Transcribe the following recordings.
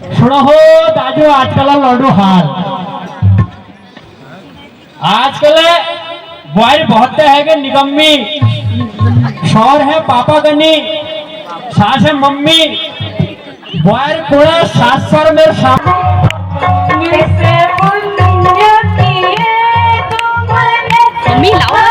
सुनो हो दाजू आजकल लड्डू हाल आजकल बॉय बहुत है कि निकम्मी शौर है पापा गनी सास है मम्मी बॉय पूरा 700 में शाम मम्मी लाओ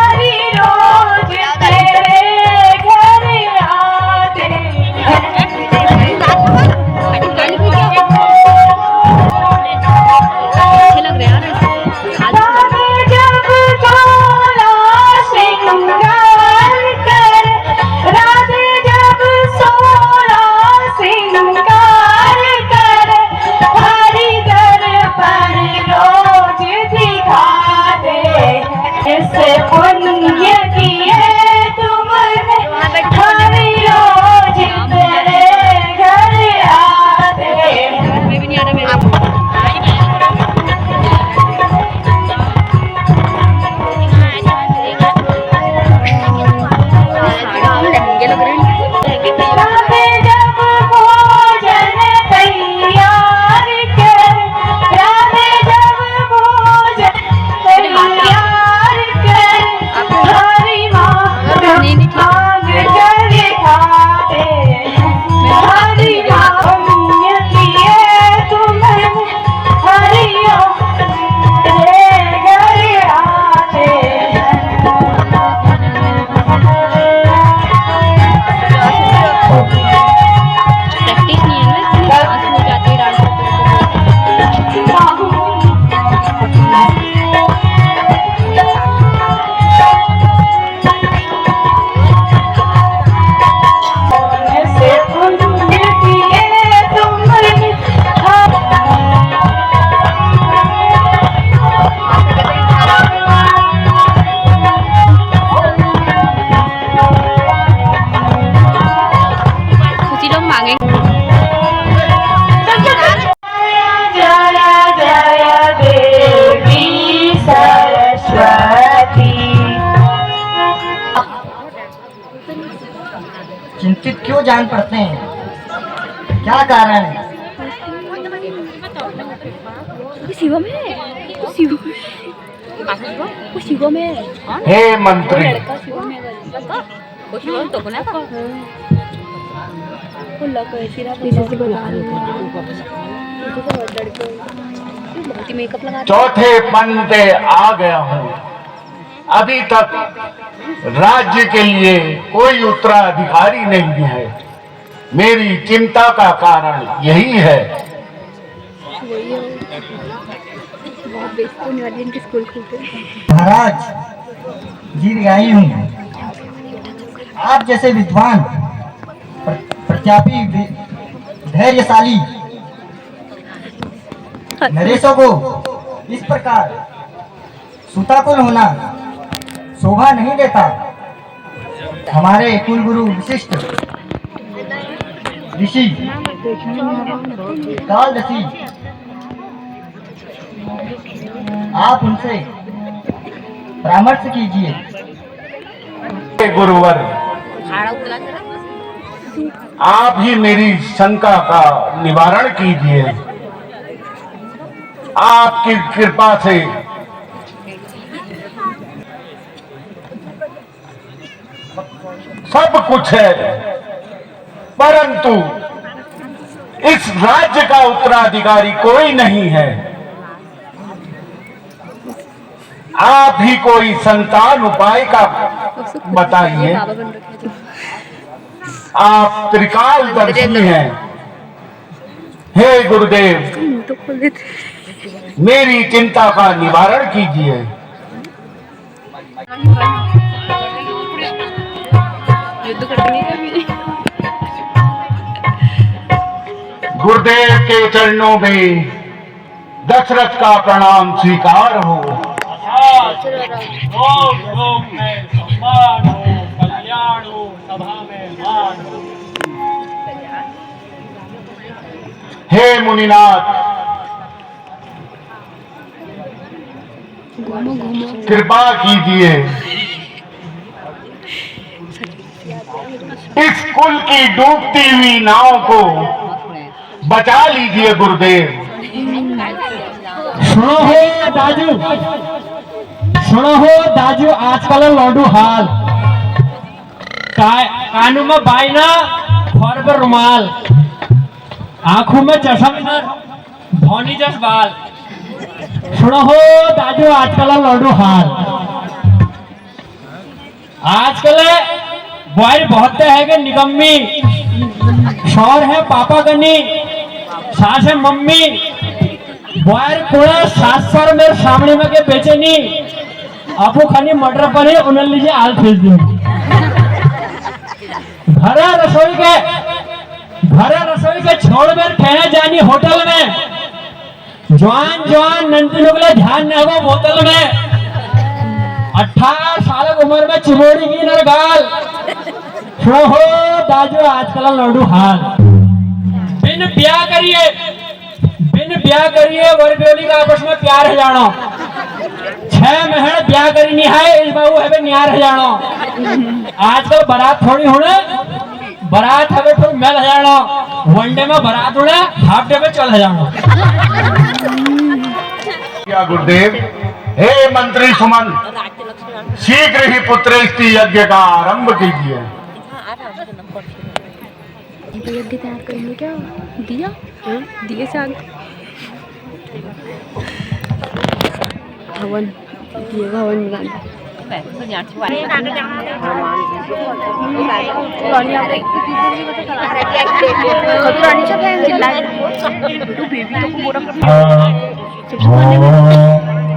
चिंतित क्यों जान पड़ते हैं? क्या कारण है? शिवम है शिवम है हे मंत्री, मेकअप लगा चौथे पन पे आ गया हूँ। अभी तक राज्य के लिए कोई उत्तराधिकारी नहीं है। मेरी चिंता का कारण यही है। महाराज जी आई हूँ। आप जैसे विद्वान प्रत्यापी धैर्यशाली नरेशों को इस प्रकार सुताकुल होना शोभा नहीं देता। हमारे कुलगुरु विशिष्ट ऋषि कालदसी आप उनसे परामर्श कीजिए। गुरुवर, आप ही मेरी शंका का निवारण कीजिए। आपकी कृपा से सब कुछ है, परंतु इस राज्य का उत्तराधिकारी कोई नहीं है। आप ही कोई संतान उपाय का बताइए। आप त्रिकालदर्शी हैं। हे गुरुदेव, मेरी चिंता का निवारण कीजिए। गुरुदेव के चरणों में दशरथ का प्रणाम स्वीकार हो। लोक में सम्मान हो, कल्याण हो, सभा में मान हो। हे मुनिनाथ, कृपा कीजिए। इस कुल की डूबती हुई नाव को बचा लीजिए गुरुदेव। सुनो हो दाजू, सुनो हो दाजू, आजकल लौडू हाल कानू में बाइना, खोर पर रुमाल, आंखों में चश्मा, धोनी जस बाल। सुनो हो दाजू, आजकल लौडू हाल। आजकल बॉय बहुत है कि निकम्मी, शौर है पापा गनी, सास है मम्मी, बॉयर कोड़ा 7 साल मेरे सामने में के बेचे नहीं, आपको खानी मटर पर है उन्हें लीजिए आल भेज दूंगी। भरा रसोई के छोड़ में ठहरे जानी होटल में, जवान नंदी लोग ध्यान न हो बोतल में, 18 साल उम्र में चिमोड़ी की नरगाल। सुनो हो दाजू, आजकल लौडू हाल। बिन ब्याह करिए वरबेली का आपस में प्यार है जानो, 6 महीने ब्याह करी नहीं है, इस बाबू है नियार है जानो। आजकल बारात थोड़ी होने, बारात है फिर मेल है जानो, वनडे में बारात होने, हाफ डे में चल है जानो। क्या गुरुदेव? हे मंत्री सुमन, शीघ्र ही पुत्रेष्टि यज्ञ का आरंभ कीजिए। यज्ञ तैयार करेंगे क्या? दिया दिए से आगे हवन, ये हवन बनाना।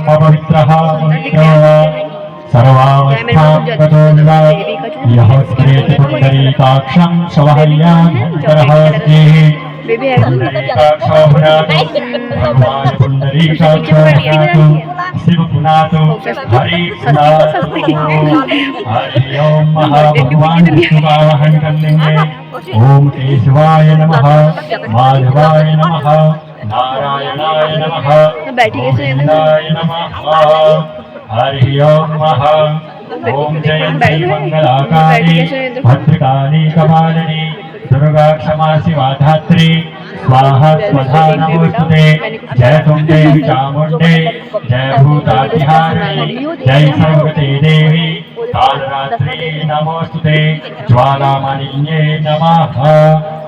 पवित्रः सर्वावस्थां यः स्मरेत् पुण्डरीकाक्षं शवहर्यान्तरः स्नेः पुण्डरीकाक्षो भगवान् पुण्डरीकाक्षो भुनातु शिव पुनातु हरि पुनातु। हरि ओम महाभगवान् विष्णुवाहन कलिंगे। ओम केशवाय नमः, माधवाय नमः, नारायणाय नमः, गोविन्दाय नमः। हरि ओम ओम जयंती मंगलाकारि भद्रकाली कपालिनी दुर्गा क्षमा शिवा धात्री स्वाहा स्वधा नमोस्तुते। जय तुम देवी चामुंडे, जय भूतातिहारिणी, जय सर्वगते देवी कालरात्रि नमोस्तुते। ज्वालामालिन्ये नमः।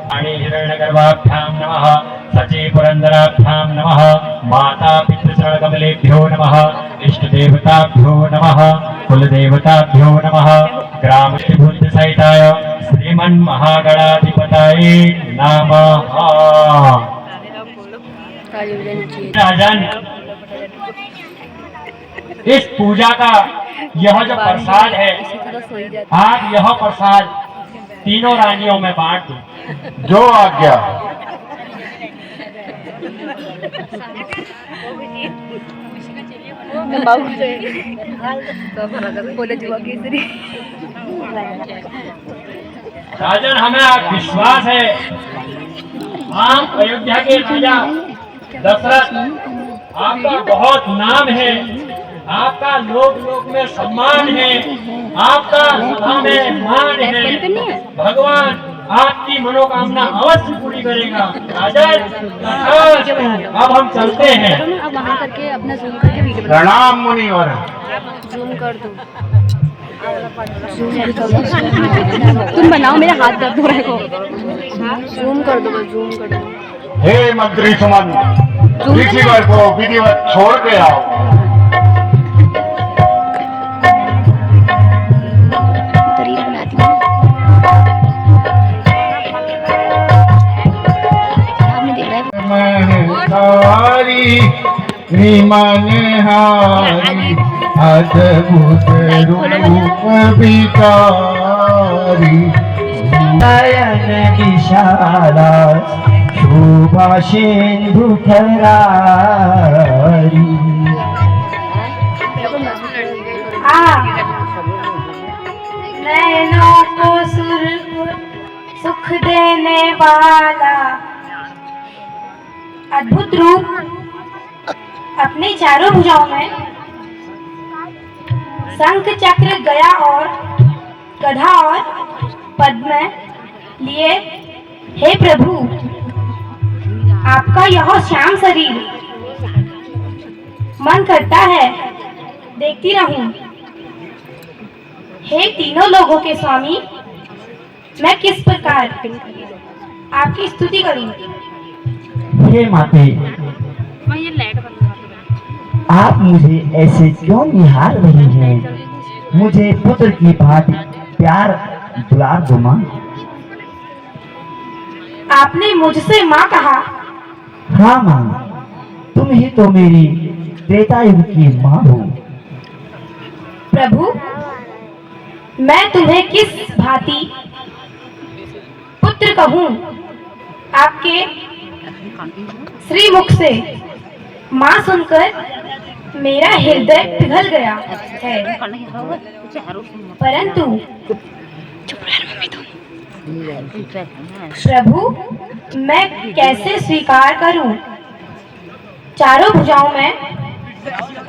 अणि हिरण्यगर्भाभ्यां नमः, सची पुरंदराभ्यां नमः, माता पितृचरणकमलेभ्यो नमः, इष्टदेवताभ्यो नमः, कुलदेवताभ्यो नमः, ग्रामश्रीबुद्धिसहिताय श्रीमन्महागणाधिपतये नमः। राजन, इस पूजा का यह जो प्रसाद है, आप यह प्रसाद तीनों रानियों में बांट दो। जो आज्ञा। राजन, हमें विश्वास है आप अयोध्या के राजा दशरथ, आपका बहुत नाम है, आपका लोक लोक में सम्मान है, आपका सभा में मान है। भगवान आपकी मनोकामना अवश्य पूरी करेगा। राजन, अब हम चलते हैं। अब वहाँ करके अपना जूम करके वीडियो प्रणाम मुनिवर। जूम कर दो। तुम बनाओ, मेरा हाथ दर्द हो रहा है। जूम कर दो, बस जूम कर दो। हे मंत्री सुमन, ऋषिवर को विधिवत छोड़ के आओ। मनहारी अद्भुत रूप विकारी, नयन विशाला शोभा सिंधु खरारी। नैनों को सुख देने वाला अद्भुत रूप अपनी चारों भुजाओं में शंख चक्र गया और गधा और पद्म लिए, हे प्रभु आपका यह श्याम शरीर मन करता है देखती रहूं। हे तीनों लोगों के स्वामी, मैं किस प्रकार आपकी स्तुति करूं? हे माते, आप मुझे ऐसे क्यों निहार रही हैं? मुझे पुत्र की भांति प्यार दुलार दो मां। आपने मुझसे माँ कहा? हाँ मां, तुम ही तो मेरी त्रेता युग की मां हो। प्रभु, मैं तुम्हें किस भांति पुत्र कहूं? आपके श्रीमुख से माँ सुनकर मेरा हृदय पिघल गया है, परंतु प्रभु, मैं कैसे स्वीकार करूं? चारों भुजाओं में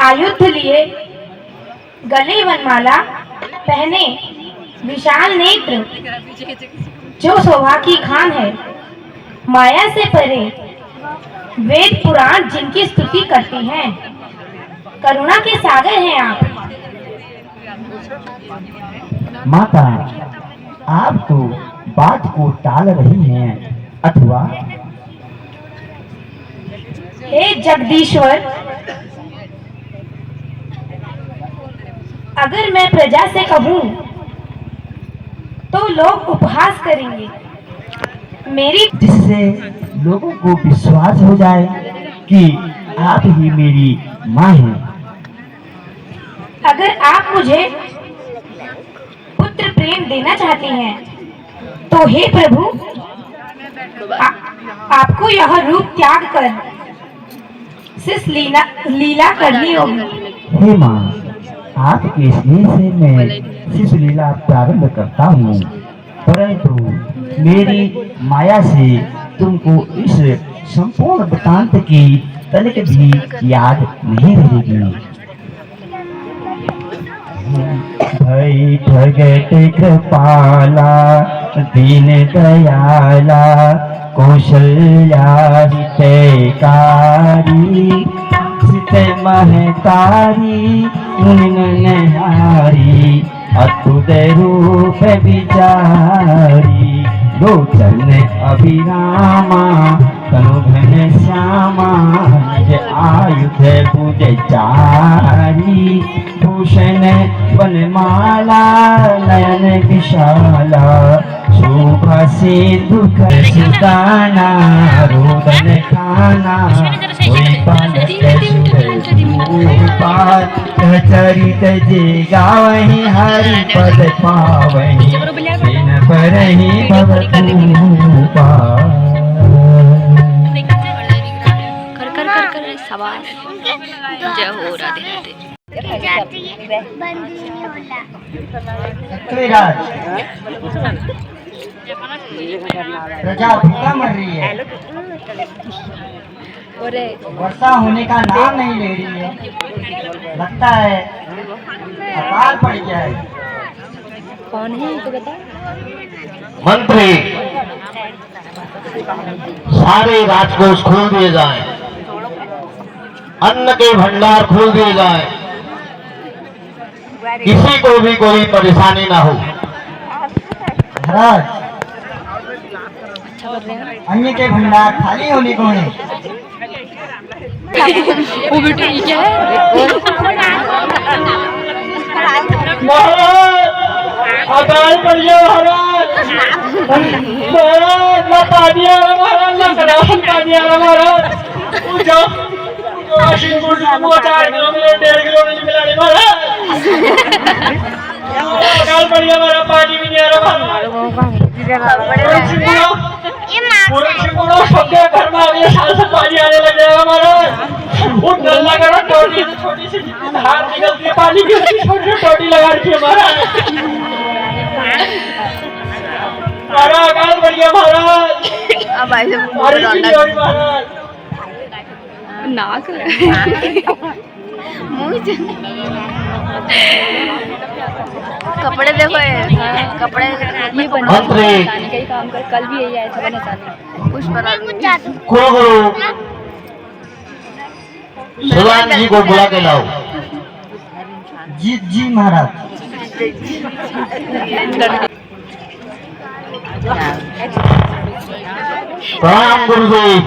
आयुध लिए, गले वनमाला पहने, विशाल नेत्र, जो शोभा की खान है, माया से परे, वेद पुराण जिनकी स्तुति करती हैं, करुणा के सागर हैं आप। माता, आप तो बात को टाल रही हैं, अथवा हे जगदीश्वर, अगर मैं प्रजा से कहूं तो लोग उपहास करेंगे। मेरी जिससे लोगों को विश्वास हो जाए कि आप ही मेरी माँ हैं। अगर आप मुझे पुत्र प्रेम देना चाहते हैं तो हे प्रभु, आपको यह रूप त्याग कर शिष लीला करनी होगी। हे माँ, आपके स्नेह से मैं शिशु लीला प्रारंभ करता हूँ, परंतु मेरी माया से तुमको इस संपूर्ण वृतांत की तनिक भी याद नहीं रहेगी। भई भगत कृपाला दीन दयाला कौशल्या हितकारी सित महतारी ननहारी अद्भुत रूप विचारी लोचन अभिरामा तनु घन श्यामा निज आयुध भुज चारी भूषण वनमाला नयन विशाला शोभा से दुख सुदाना रोदन खाना चरित जे गावहि हरि पद पावहि बिन परहि भव धूपा। कर सवाल जय हो राधे पृथ्वीराज, प्रजा भूखा मर रही है, वर्षा होने का नाम नहीं ले रही है। लगता है अकाल पड़ जाए। कौन है तो बता। मंत्री, सारे राजकोष खोल दिए जाएं, अन्न के भंडार खोल दिए जाएं, किसी को भी कोई परेशानी ना हो। महाराज, अन्न के भंडार खाली होने को है। वो बेटे ये क्या है? महाराज, अकाल पड़ गया महाराज। महाराज, ना पानी आ रहा महाराज, ना राशन पानी आ रहा महाराज। जो वाशिंगपुर से वो 4 किलोमीटर 1.5 किलोमीटर मिला नहीं महाराज। अकाल पड़ गया महाराज, पानी भी नहीं आ रहा महाराज। पूरे शिवपुरा सबके घर में अगले साल से पानी आने लग जाएगा महाराज। वो नल लगा टोटी, छोटी सी धार निकलती है पानी की, उसकी छोटी टोटी लगा रखी है महाराज। अकाल पड़ गया महाराज। अब ऐसे महाराज नाक कपड़े देखो ये कपड़े ये बनाने का ही काम कर। कल भी यही आया था बनाने कुछ बना कुलगुरु शिवान जी को बुला के लाओ। जी जी महाराज। प्रणाम गुरुदेव।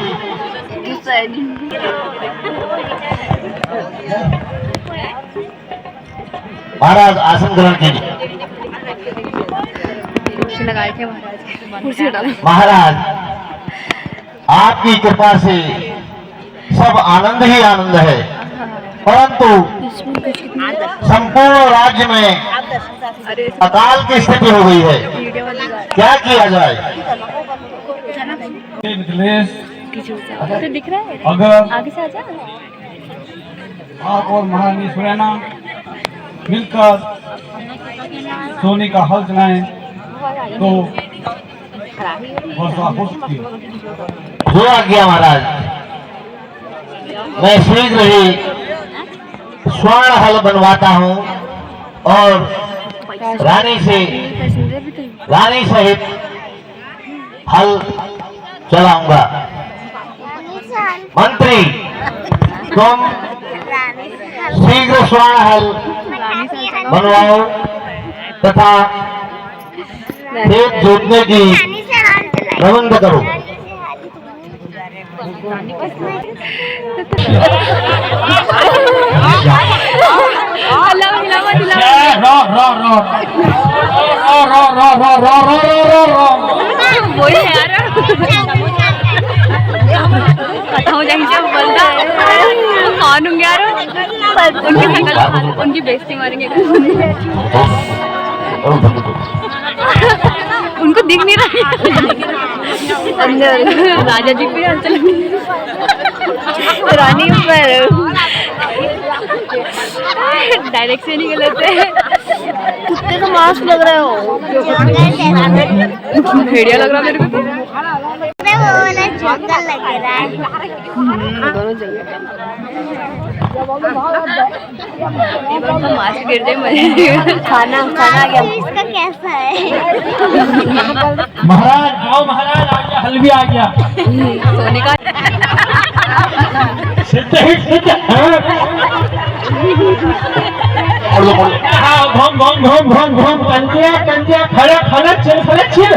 महाराज आसन ग्रहण कीजिए। कुर्सी लगाए थे महाराज, कुर्सी हटा लो। महाराज आपकी कृपा से सब आनंद ही आनंद है, परंतु संपूर्ण राज्य में अकाल की स्थिति हो गई है। क्या किया जाए? तो दिख रहा है, अगर आगे से आजा। आप और महारानी सुनैना मिलकर सोने का हल चलाएं तो वर्षा हो सकती है। जो आज्ञा महाराज। मैं शीघ्र ही स्वर्ण हल बनवाता हूँ और रानी सहित हल चलाऊंगा। मंत्री तुम शीघ्र स्वर्ण हल बनवाओ तथा खेत जोतने की प्रबंध करो। वही है यार, खत्म हो जाएगी जब बोलता है कौन होंगे यार, उनकी शकल उनकी बेइज्जती मारेंगे। उनको दिख नहीं रहा अंदर राजा जी भी चल रानी ऊपर डायरेक्ट से नहीं गलत। कुत्ते का मांस लग रहा हो, भेड़िया लग रहा मेरे को। जंगल लग रहा है दोनों जगह। मांस गिर जाए मजे। खाना खाना क्या इसका कैसा है? महाराज आओ, महाराज आ गया, हल भी आ गया। सोने का घूम घूम घूम घूम घूम कंजिया कंजिया खड़ा खड़ा चल खड़ा चल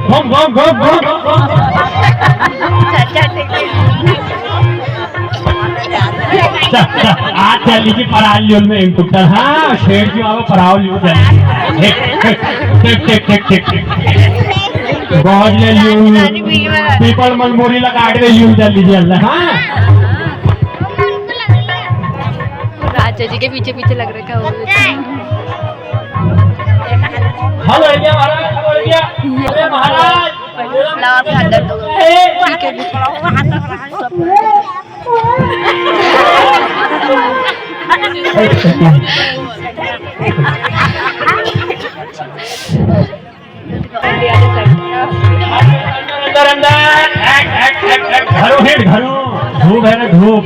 घूम घूम घूम घूम। आज चली की पराल लियो में इन टुकटर। हाँ शेर की वहाँ पराल लियो चली। टिक टिक टिक टिक गौज ले लियो, पीपल मनमोरी लगा के लियो जल्दी जल्दी। हाँ राजा जी के पीछे पीछे लग रखा है। हल हो गया महाराज, हल हो गया। अरे महाराज अंदर अंदर घरों हेड घरों धूप है ना धूप।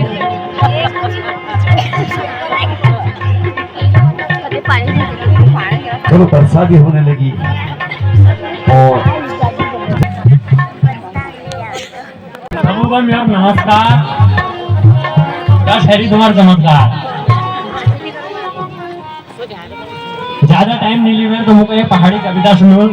चलो वर्षा भी होने लगी और सबूगन यार नमस्कार। क्या शहरी तुम्हारा चमत्कार। ज्यादा टाइम नहीं लिया तो मुझे ये पहाड़ी कविता सुनो।